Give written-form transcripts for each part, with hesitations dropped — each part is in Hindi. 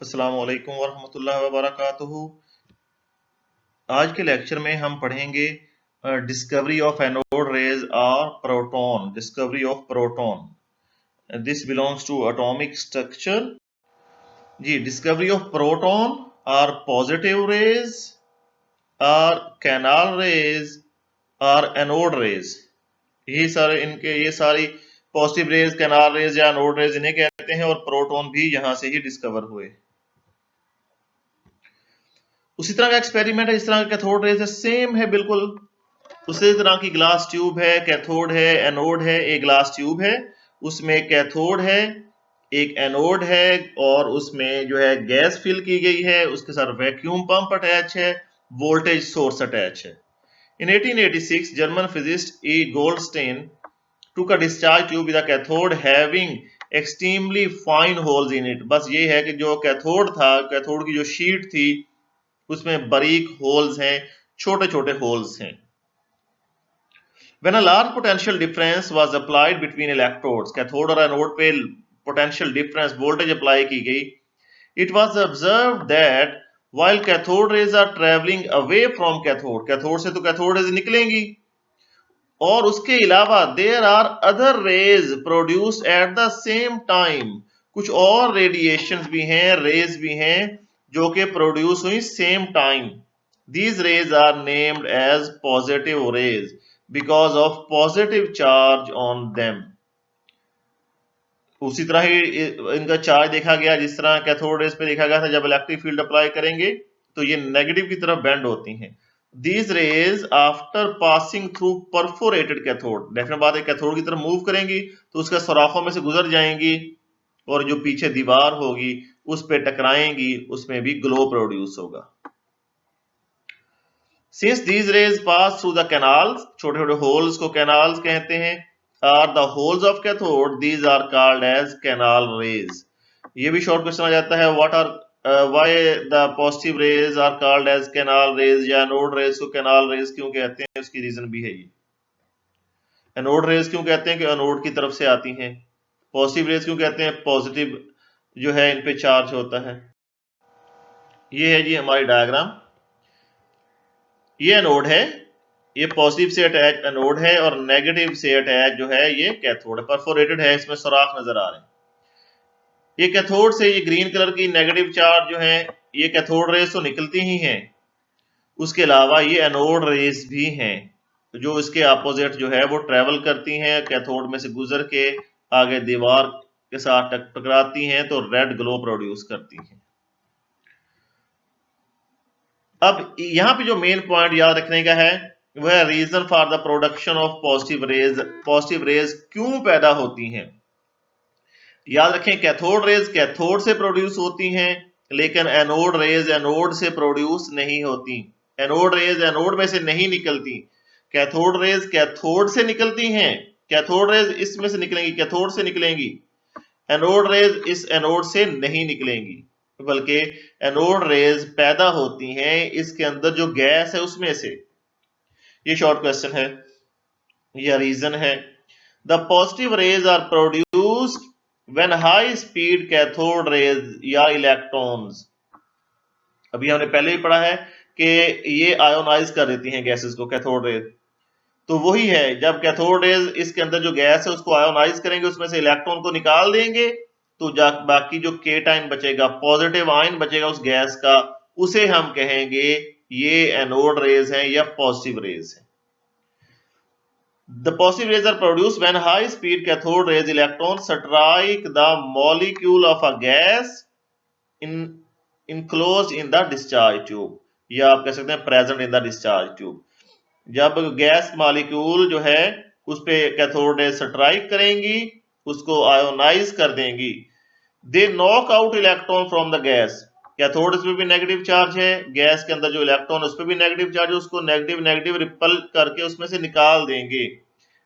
अस्सलामु अलैकुम वरहमतुल्लाहि वबरकातुहू। आज के लेक्चर में हम पढ़ेंगे डिस्कवरी ऑफ एनोड रेज और proton. Discovery of proton, this belongs to atomic structure. जी, डिस्कवरी ऑफ प्रोटॉन और पॉजिटिव रेज और कैनाल रेज और एनोड रेज, ये सारी पॉजिटिव रेज, कैनाल रेज या एनोड रेज इन्हें कहते हैं, और प्रोटॉन भी यहां से ही डिस्कवर हुए। उसी तरह का एक्सपेरिमेंट है जिस तरह का कैथोड रेज है, सेम है बिल्कुल। उसी तरह की ग्लास ट्यूब है, कैथोड है, एनोड है। एक ग्लास ट्यूब है, उसमें एक कैथोड है, एक एनोड है, और उसमें जो है गैस फिल की गई है, उसके साथ वैक्यूम पंप अटैच है, वोल्टेज सोर्स अटैच है। In 1886, German physicist E. Goldstein took a discharge tube with a cathode having extremely fine holes in it। बस ये है कि जो कैथोड था, कैथोड की जो शीट थी, उसमें बारीक होल्स हैं, छोटे छोटे होल्स हैं। When a large potential difference was applied between electrodes, cathode और एनोड पे पोटेंशियल डिफरेंस वोल्टेज अप्लाई की गई, it was observed that while cathode rays are traveling away from cathode, cathode से तो कैथोड रेज निकलेंगी, और उसके अलावा there are other rays produce at the same time, कुछ और रेडिएशंस भी हैं, रेज भी हैं जो कि प्रोड्यूस हुई same time. These rays are named as positive rays because of positive charge on them। उसी तरह ही इनका चार्ज देखा गया, जिस तरह कैथोड रेज पे देखा गया था, जब इलेक्ट्रिक फील्ड अप्लाई करेंगे तो ये नेगेटिव की तरफ बेंड होती हैं। These rays after passing through perforated cathode, definite बात है, कैथोड की तरफ मूव करेंगी तो उसके सुराखों में से गुजर जाएंगी, और जो पीछे दीवार होगी उस पे टकराएंगी, उसमें भी ग्लो प्रोड्यूस होगा। Since these rays pass through the canals, छोटे छोटे होल्स को कैनाल्स कहते हैं, are the holes of cathode, these are called as canal rays। ये भी शॉर्ट क्वेश्चन आ जाता है, what are why the positive rays are called as canal rays, या एनोड रेज को कैनाल रेज क्यों कहते हैं, उसकी रीजन भी है ये। एनोड रेज क्यों कहते हैं कि एनोड की तरफ से आती हैं, पॉजिटिव रेज क्यों कहते हैं, पॉजिटिव जो है इन पे चार्ज होता है। ये है जी हमारी डायग्राम, ये एनोड है, ये पॉजिटिव से अटैच एनोड है, और नेगेटिव से अटैच जो है ये कैथोड है। परफोरेटेड है, इसमें सुराख नजर आ रहे हैं। ये कैथोड से ये ग्रीन कलर की नेगेटिव चार्ज जो है, ये कैथोड रेज तो निकलती ही हैं, उसके अलावा ये एनोड रेज भी हैं जो इसके अपोजिट जो है वो ट्रेवल करती हैं, कैथोड में से गुजर के आगे दीवार के साथ टकराती हैं, तो रेड ग्लो प्रोड्यूस करती हैं। अब यहाँ पे जो मेन पॉइंट याद रखने का है वह reason for the production of positive rays. Positive rays क्यों पैदा होती हैं? याद रखें, कैथोड रेज कैथोड से प्रोड्यूस होती हैं, लेकिन एनोड रेज एनोड से प्रोड्यूस नहीं होती। एनोड रेज एनोड में से नहीं निकलती, कैथोड रेज कैथोड से निकलती हैं। कैथोड रेज इसमें से निकलेंगी, कैथोड से निकलेंगी। एनोड रेज इस एनोड से नहीं निकलेंगी, बल्कि एनोड रेज पैदा होती हैं इसके अंदर जो गैस है उसमें से। ये शॉर्ट क्वेश्चन है, यह रीजन है। The positive rays are produced when high speed cathode rays या इलेक्ट्रॉन्स, अभी हमने पहले भी पढ़ा है कि ये आयोनाइज कर देती हैं गैसेस को कैथोड रेज, तो वही है, जब कैथोड रेज इसके अंदर जो गैस है उसको आयोनाइज करेंगे, उसमें से इलेक्ट्रॉन को निकाल देंगे, तो बाकी जो केटाइन बचेगा, पॉजिटिव आयन बचेगा उस गैस का, उसे हम कहेंगे ये एनोड रेज है या पॉजिटिव रेज है। The positive rays are produced when high speed cathode rays electrons strike the molecule of a gas enclosed in the discharge tube, या आप कह सकते हैं present in the discharge tube। जब गैस मॉलिक्यूल जो है उस पे कैथोड रेज स्ट्राइक करेंगी, उसको आयोनाइज कर देंगी, they knock out electron from the gas. Cathode पे भी नेगेटिव चार्ज है, गैस के अंदर जो इलेक्ट्रॉन उस पे भी नेगेटिव चार्ज है, उसको नेगेटिव नेगेटिव रिपल करके उसमें से निकाल देंगे,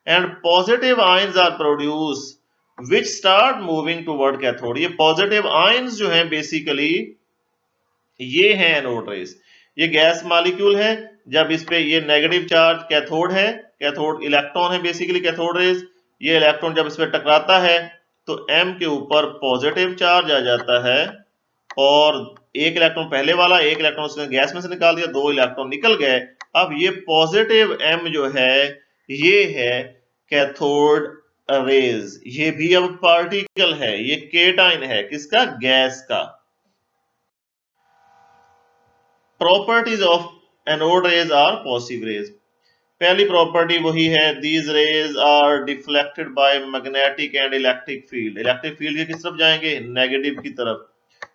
and positive ions are produce which start moving toward cathode. ये पॉजिटिव आयंस जो हैं बेसिकली ये हैं एनोड रेज। ये गैस मॉलिक्यूल है, जब इस पे ये नेगेटिव चार्ज कैथोड है, कैथोड इलेक्ट्रॉन है बेसिकली कैथोड रेज, ये इलेक्ट्रॉन जब इस पे टकराता है तो M के ऊपर पॉजिटिव चार्ज आ जाता है, और एक इलेक्ट्रॉन पहले वाला, एक इलेक्ट्रॉन उसने गैस में से निकाल दिया, 2 इलेक्ट्रॉन निकल गए। अब ये पॉजिटिव M जो है ये है कैथोड रेज, ये भी अब पार्टिकल है, ये केटाइन है, किसका? गैस का। Properties of anode rays are positive rays. पहली प्रॉपर्टी वही है, these rays are deflected by magnetic and electric field. Electric field के किस तरफ जाएंगे? नेगेटिव की तरफ,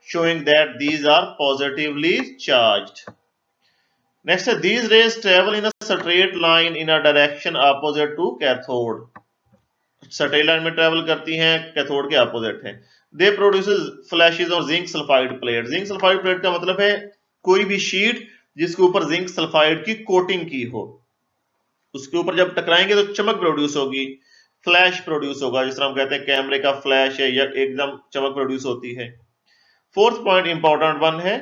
showing that these are positively charged. Next है, these rays travel in a straight line in a direction opposite to cathode. Straight line में ट्रेवल करती हैं, कैथोड के अपोजिट है। दे produces flashes on zinc sulphide plate. Zinc sulphide plate का मतलब है कोई भी शीट जिसके ऊपर जिंक सल्फाइड की कोटिंग की हो, उसके ऊपर जब टकराएंगे तो चमक प्रोड्यूस होगी, फ्लैश प्रोड्यूस होगा, जिस तरह हम कहते हैं कैमरे का फ्लैश है या एकदम चमक प्रोड्यूस होती है। फोर्थ पॉइंट इंपॉर्टेंट वन है,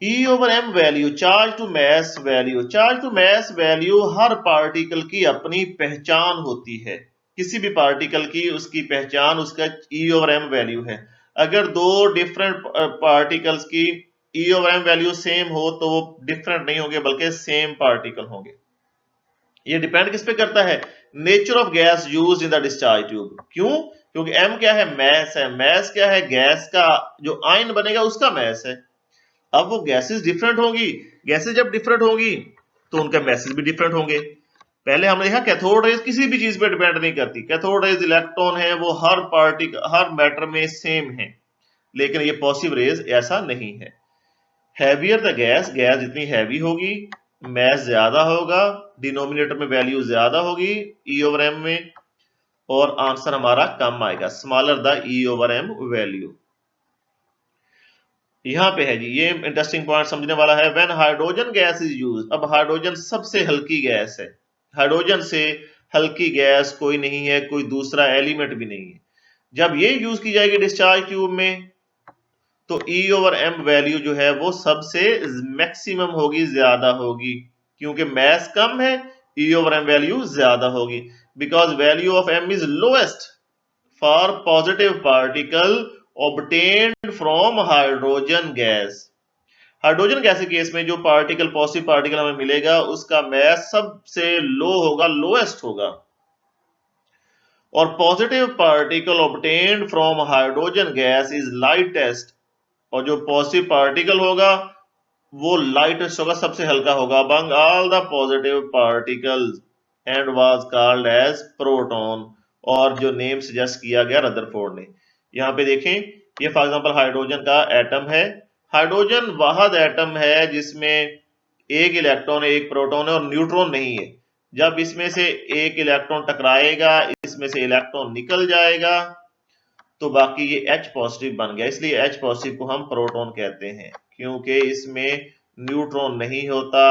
E over M value, charge to mass value. Charge to mass value हर पार्टिकल की अपनी पहचान होती है, किसी भी पार्टिकल की उसकी पहचान उसका E over M वैल्यू है। अगर दो डिफरेंट पार्टिकल्स की E over M value same हो तो वो डिफरेंट नहीं होंगे बल्कि सेम पार्टिकल होंगे। ये डिपेंड किस पे करता है? Nature of gas used in the discharge tube. क्यों? क्योंकि M क्या है? मैस है। मैस क्या है? गैस का जो आयन बनेगा उसका मैस है। अब वो गैसेस डिफरेंट होंगी, गैसेस जब डिफरेंट होंगी तो उनके मैसेज भी डिफरेंट होंगे। पहले हमने देखा कैथोड रेज किसी भी चीज पे डिपेंड नहीं करती, कैथोड रेज इलेक्ट्रॉन है वो हर पार्टिकल हर मैटर में सेम है, लेकिन ये पॉजिटिव रेज ऐसा नहीं है। हैवियर द गैस, गैस जितनी हैवी होगी मैस ज्यादा होगा, डिनोमिनेटर में वैल्यू ज्यादा होगी E over M में, और आंसर हमारा कम आएगा, smaller the E over M value. यहां पे है जी, ये इंटरेस्टिंग पॉइंट समझने वाला है। When hydrogen gas is use, अब हाइड्रोजन सबसे हल्की गैस है, हाइड्रोजन से हल्की गैस कोई नहीं है, कोई दूसरा एलिमेंट भी नहीं है। जब ये यूज की जाएगी डिस्चार्ज ट्यूब में तो E over M वैल्यू जो है वो सबसे मैक्सिमम होगी, ज्यादा होगी, क्योंकि मैस कम है, E over M वैल्यू ज्यादा होगी, because value of M is lowest for positive particle obtained from hydrogen gas. Hydrogen gas के केस में जो पार्टिकल पॉजिटिव पार्टिकल हमें मिलेगा उसका मैस सबसे लो होगा, लोएस्ट होगा, और positive particle obtained from hydrogen gas is lightest, और जो पॉजिटिव पार्टिकल होगा वो लाइटेस्ट होगा, सबसे हल्का होगा among all the positive particles and was called as proton, और जो नेम सजेस्ट किया गया रदरफोर्ड ने। यहाँ पे देखें, ये फॉर एग्जांपल हाइड्रोजन का एटम है, हाइड्रोजन वाहद एटम है जिसमें एक इलेक्ट्रॉन एक प्रोटॉन है और न्यूट्रॉन नहीं है। जब इसमें से एक इलेक्ट्रॉन टकराएगा, इसमें से इलेक्ट्रॉन निकल जाएगा तो बाकी ये H पॉजिटिव बन गया, इसलिए H पॉजिटिव को हम प्रोटॉन कहते हैं, क्योंकि इसमें न्यूट्रॉन नहीं होता,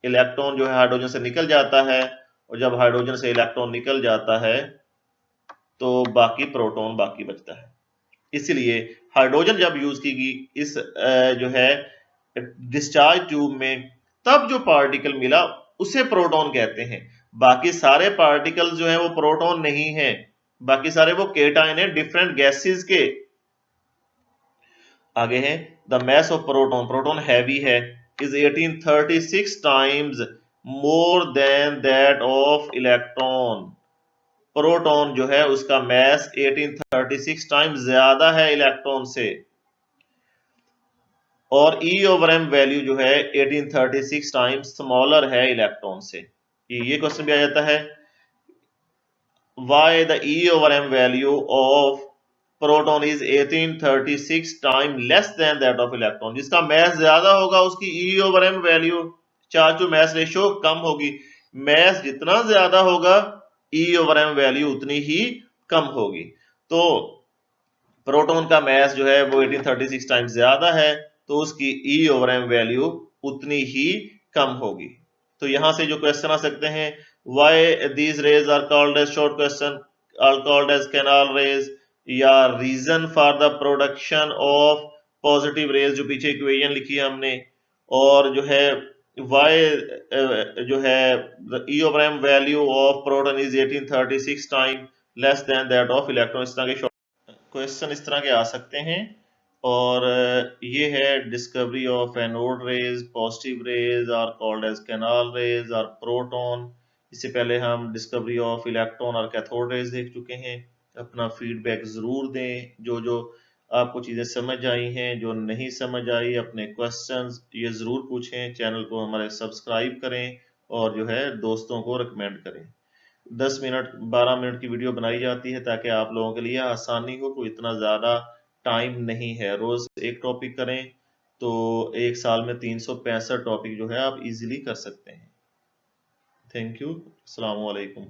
इलेक्ट्रॉन जो है हाइड्रोजन से निकल जाता है, और जब हाइड्रोजन से इलेक्ट्रॉन निकल जाता है तो बाकी प्रोटॉन बाकी बचता है। इसलिए हाइड्रोजन जब यूज की गई इस जो है डिस्चार्ज ट्यूब में, तब जो पार्टिकल मिला उसे प्रोटॉन कहते हैं। बाकी सारे पार्टिकल जो है वो प्रोटॉन नहीं है, बाकी सारे वो केटाइन है डिफरेंट गैसेस के। आगे है, the mass of proton, proton heavy है, is 1836 times more than that of electron. Proton जो है उसका मैस 1836 टाइम्स ज्यादा है इलेक्ट्रॉन से, और E over M वैल्यू जो है 1836 टाइम्स स्मॉलर है इलेक्ट्रॉन से। ये क्वेश्चन भी आ जाता है, why the E over M value of proton is 1836 time less than that of electron. जिसका मैस ज्यादा होगा उसकी E over M value, charge to mass ratio कम होगी, मैस जितना ज्यादा होगा E over M वैल्यू उतनी ही कम होगी। तो प्रोटॉन का मैस जो है वो 1836 टाइम्स ज्यादा है तो उसकी E over M वैल्यू उतनी ही कम होगी। तो यहां से जो क्वेश्चन आ सकते हैं, why these rays are called as short question are called as canal rays, या reason for the production of positive rays जो पीछे इक्वेशन लिखी है हमने, और जो है why जो है E over M value of proton is 1836 time less than that of electron, इस तरह के क्वेश्चन इस तरह के आ सकते हैं। और ये है discovery of anode rays, positive rays are called as canal rays और प्रोटॉन। इससे पहले हम डिस्कवरी ऑफ इलेक्ट्रॉन और कैथोड रेज देख चुके हैं। अपना फीडबैक ज़रूर दें, जो जो आपको चीज़ें समझ आई हैं, जो नहीं समझ आई अपने क्वेश्चंस ये ज़रूर पूछें। चैनल को हमारे सब्सक्राइब करें और जो है दोस्तों को रिकमेंड करें। 10 मिनट 12 मिनट की वीडियो बनाई जाती है ताकि आप लोगों के लिए आसानी हो, कोई इतना ज़्यादा टाइम नहीं है। रोज़ एक टॉपिक करें तो एक साल में 365 टॉपिक जो है आप इजीली कर सकते हैं। Thank you. अस्सलाम वालेकुम।